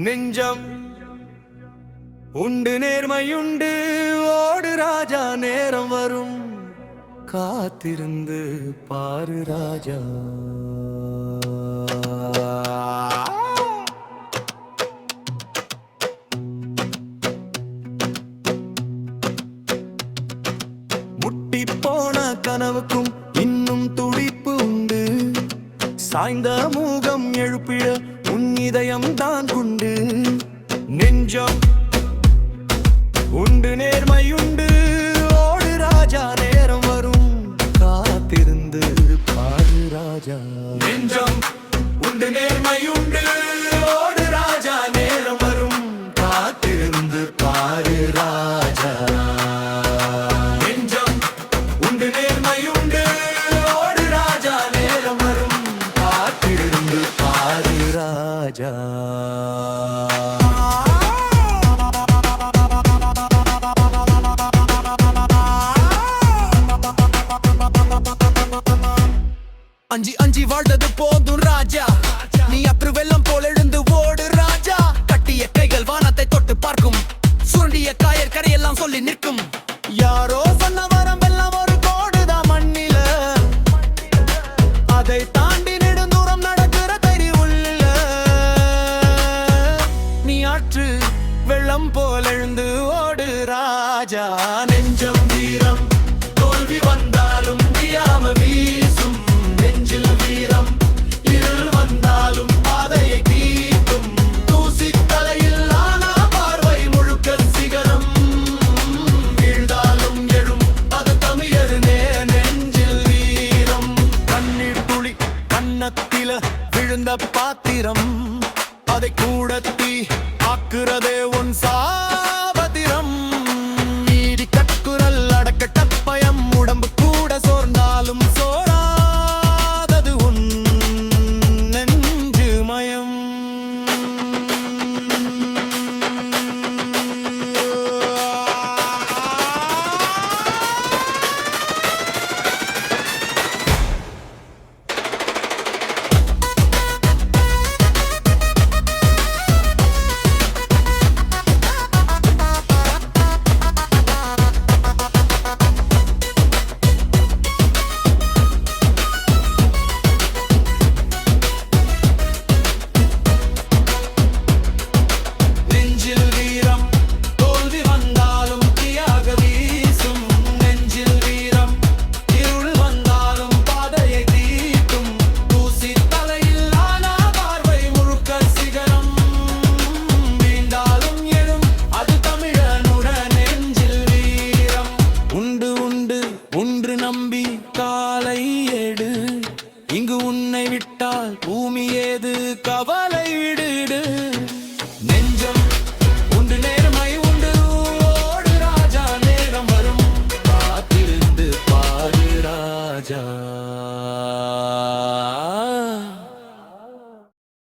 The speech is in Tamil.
நெஞ்சம் உண்டு நேர்மையுண்டு ஓடு ராஜா நேரம் வரும் காத்திருந்து பாரு ராஜா. முட்டி போன கனவுக்கும் இன்னும் துடிப்பு உண்டு, சாய்ந்த மூகம் எழுப்பிட உன் இதயம் தான் உண்டு. நெஞ்சம் உண்டு நேர்மையுண்டு ஓடு ராஜா நேரம் வரும் காத்திருந்து பாரு ராஜா. நெஞ்சம் உண்டு நேர்மையுண்டு ஓடு ராஜா நேரம் வரும் காத்திருந்து பாரு ராஜா. நெஞ்சம் உண்டு நேர்மையுண்டு ஓடு ராஜா நேரம் வரும் காத்திருந்து பாரு ராஜா. அஞ்சி அஞ்சி வாழ்ந்தது போதும் ராஜா, நீ அற்று வெள்ளம் போல் எழுந்து ஓடு ராஜா. கட்டிய கைகள் வானத்தை தொட்டு பார்க்கும், சுரண்டிய காயர் கரையெல்லாம் சொல்லி நிற்கும். யாரோ சொன்ன வரம் எல்லாம் ஒரு கோடுதான் மண்ணில, அதை தாண்டி நெடுந்தூரம் நடக்கிற தைரி உள்ள. நீ ஆற்று வெள்ளம் போல் எழுந்து ஓடு ராஜா. நெஞ்சம் வீரம் தோல்வி வந்தாலும் வியாம வீசும், நெஞ்சில் வீரம் இருள் வந்தாலும் பாதையை தீட்டும். தூசி தலையில் ஆனா பார்வை முழுக்க சிகரம், வீழ்ந்தாலும் எழும் அது தமிழர் நெஞ்சில் வீரம். கண்ணீர் துளி கன்னத்தில விழுந்த பாத்திரம், அதை கூடத்தி ஆக்குறதே உன் சாபத்திரம். நீடி கற்குரல் அடக்கட்ட பயம், உடம்பு கூட சோர்ந்தாலும் சோராதது உன் நெஞ்சு மயம். நம்பி காலை ஏடு, இங்கு உன்னை விட்டால் பூமி ஏது கவலை